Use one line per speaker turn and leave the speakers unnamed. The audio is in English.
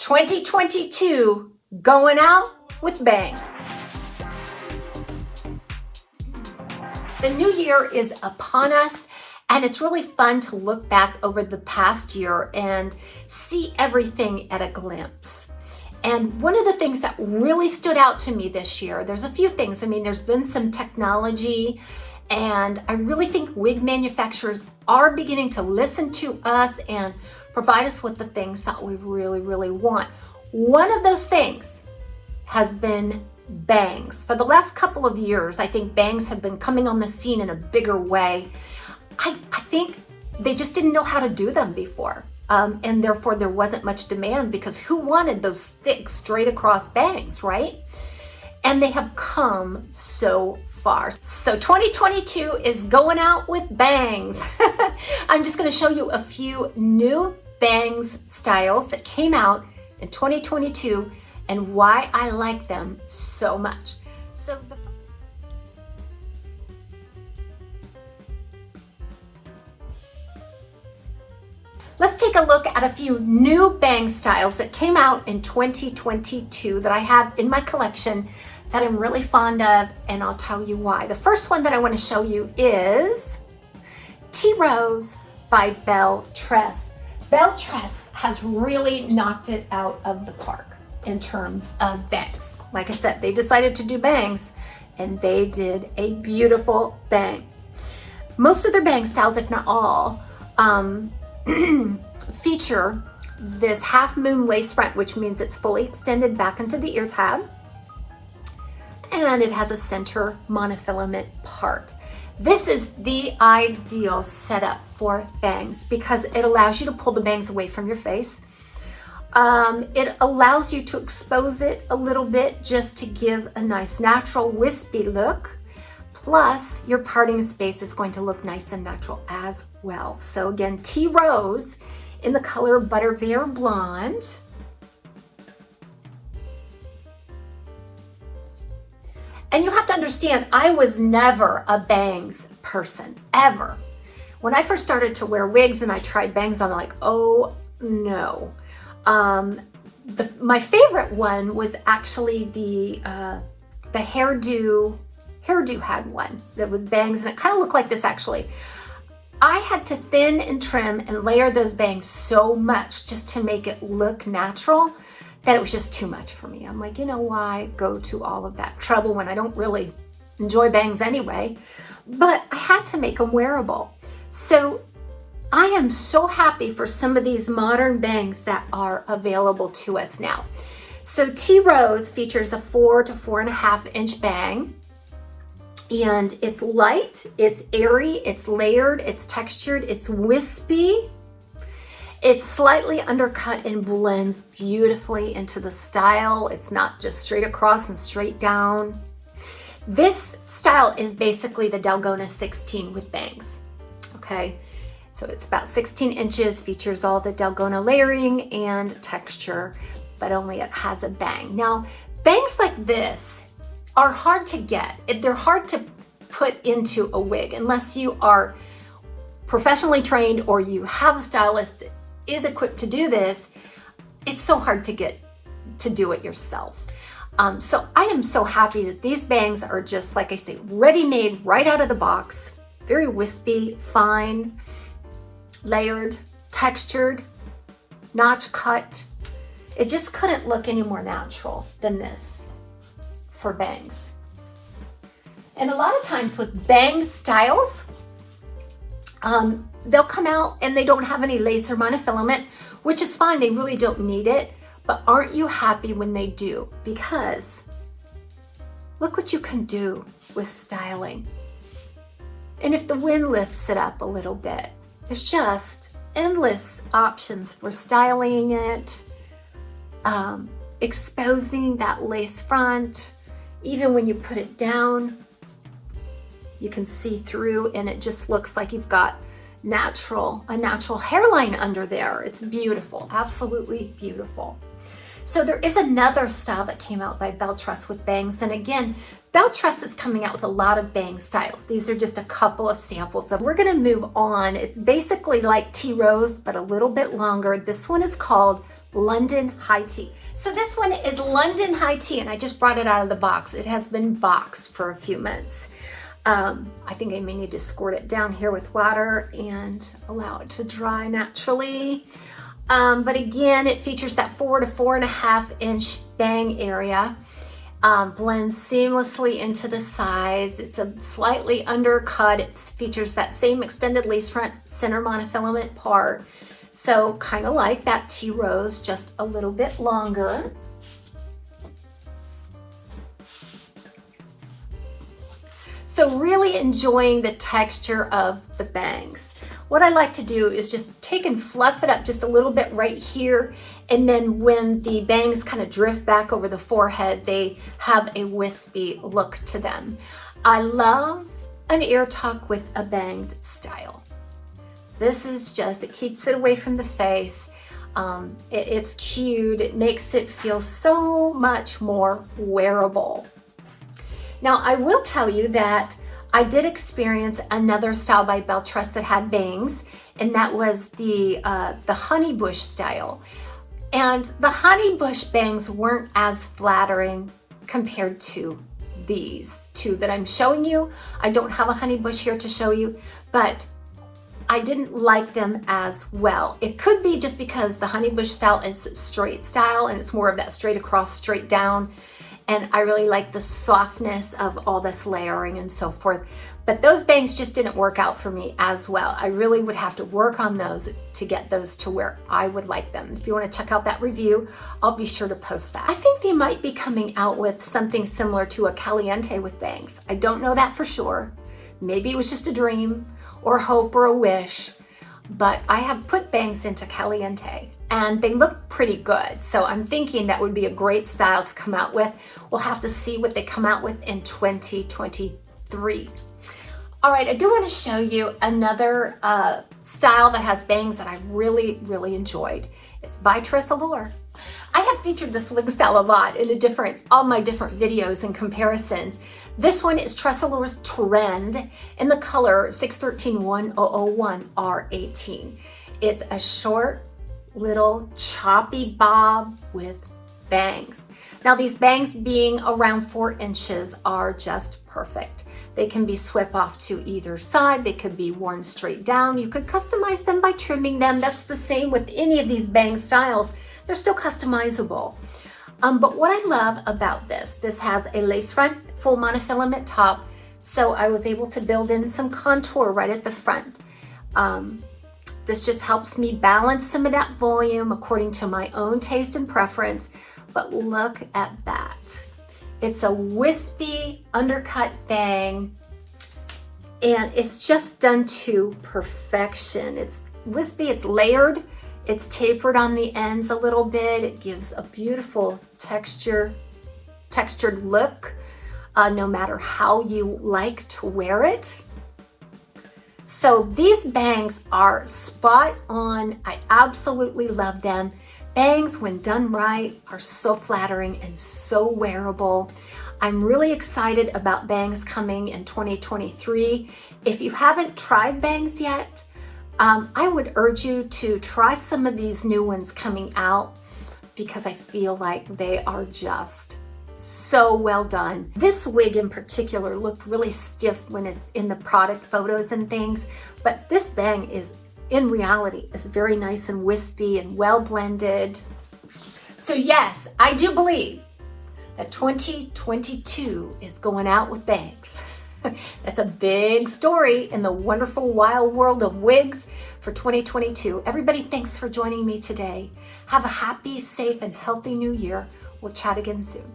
2022, going out with bangs. The new year is upon us, and it's really fun to look back over the past year and see everything at a glimpse. And one of the things that really stood out to me this year, there's a few things. I mean, there's been some technology, and I really think wig manufacturers are beginning to listen to us and provide us with the things that we really, really want. One of those things has been bangs. For the last couple of years, I think bangs have been coming on the scene in a bigger way. I think they just didn't know how to do them before. And therefore there wasn't much demand, because who wanted those thick, straight across bangs, right? And they have come so far. So 2022 is going out with bangs. I'm just going to show you a few new bangs styles that came out in 2022 and why I like them so much. Let's take a look at a few new bang styles that came out in 2022 that I have in my collection that I'm really fond of, and I'll tell you why. The first one that I want to show you is Tea Rose by Belle Tress. Belle Tress has really knocked it out of the park in terms of bangs. Like I said, they decided to do bangs, and they did a beautiful bang. Most of their bang styles, if not all, feature this half moon lace front, which means it's fully extended back into the ear tab, and it has a center monofilament part. This is the ideal setup for bangs because it allows you to pull the bangs away from your face. It allows you to expose it a little bit just to give a nice natural wispy look. Plus, your parting space is going to look nice and natural as well. So again, Tea Rose in the color Butterbeer Blonde. And you have to understand, I was never a bangs person, ever. When I first started to wear wigs and I tried bangs, I'm like, oh no. My favorite one was actually the hairdo had one that was bangs, and it kind of looked like this actually. I had to thin and trim and layer those bangs so much just to make it look natural that it was just too much for me. I'm like, you know, why go to all of that trouble when I don't really enjoy bangs anyway? But I had to make them wearable. So I am so happy for some of these modern bangs that are available to us now. So Tea Rose features a 4 to 4.5 inch bang. And it's light, it's airy, it's layered, it's textured, it's wispy. It's slightly undercut and blends beautifully into the style. It's not just straight across and straight down. This style is basically the Dalgona 16 with bangs, okay? So it's about 16 inches, features all the Dalgona layering and texture, but only it has a bang. Now, bangs like this are hard to get. They're hard to put into a wig unless you are professionally trained or you have a stylist that is equipped to do this. It's so hard to get to do it yourself. So I am so happy that these bangs are just, like I say, ready-made right out of the box. Very wispy, fine, layered, textured, notch cut. It just couldn't look any more natural than this for bangs. And a lot of times with bang styles, they'll come out and they don't have any lace or monofilament, which is fine, they really don't need it, but aren't you happy when they do? Because look what you can do with styling. And if the wind lifts it up a little bit, there's just endless options for styling it, exposing that lace front. Even when you put it down, you can see through and it just looks like you've got a natural hairline under there. It's beautiful, absolutely beautiful. So there is another style that came out by Belle Tress with bangs. And again, Belle Tress is coming out with a lot of bang styles. These are just a couple of samples. We're gonna move on. It's basically like Tea Rose, but a little bit longer. This one is called London High Tea. So this one is London High Tea, and I just brought it out of the box. It has been boxed for a few months. I think I may need to squirt it down here with water and allow it to dry naturally. But again, it features that 4 to 4.5 inch bang area. Blends seamlessly into the sides. It's a slightly undercut. It features that same extended lace front center monofilament part. So kind of like that tea rose, just a little bit longer. So really enjoying the texture of the bangs. What I like to do is just take and fluff it up just a little bit right here, and then when the bangs kind of drift back over the forehead, they have a wispy look to them. I love an ear tuck with a banged style. This is just, it keeps it away from the face. It's cute. It makes it feel so much more wearable. Now, I will tell you that I did experience another style by Beltress that had bangs, and that was the honey bush style. And the honey bush bangs weren't as flattering compared to these two that I'm showing you. I don't have a honey bush here to show you, but I didn't like them as well. It could be just because the honey bush style is straight style and it's more of that straight across, straight down. And I really like the softness of all this layering and so forth. But those bangs just didn't work out for me as well. I really would have to work on those to get those to where I would like them. If you want to check out that review, I'll be sure to post that. I think they might be coming out with something similar to a Caliente with bangs. I don't know that for sure. Maybe it was just a dream or hope or a wish. But I have put bangs into Caliente and they look pretty good. So I'm thinking that would be a great style to come out with. We'll have to see what they come out with in 2023. All right, I do want to show you another style that has bangs that I really, really enjoyed. It's by Tresalore. I have featured this wig style a lot in all my different videos and comparisons. This one is Tresalore's Trend in the color 613-1001 It's a short, little choppy bob with bangs. Now these bangs being around 4 inches are just perfect. They can be swept off to either side. They could be worn straight down. You could customize them by trimming them. That's the same with any of these bang styles. They're still customizable. But what I love about this has a lace front, full monofilament top, so I was able to build in some contour right at the front. This just helps me balance some of that volume according to my own taste and preference. But look at that. It's a wispy undercut bang, and it's just done to perfection. It's wispy, it's layered, it's tapered on the ends a little bit. It gives a beautiful textured look, no matter how you like to wear it. So these bangs are spot on. I absolutely love them. Bangs, when done right, are so flattering and so wearable. I'm really excited about bangs coming in 2023. If you haven't tried bangs yet, I would urge you to try some of these new ones coming out because I feel like they are just so well done. This wig in particular looked really stiff when it's in the product photos and things, but this bang is, in reality, is very nice and wispy and well blended. So yes, I do believe that 2022 is going out with bangs. That's a big story in the wonderful wild world of wigs for 2022. Everybody, thanks for joining me today. Have a happy, safe, and healthy new year. We'll chat again soon.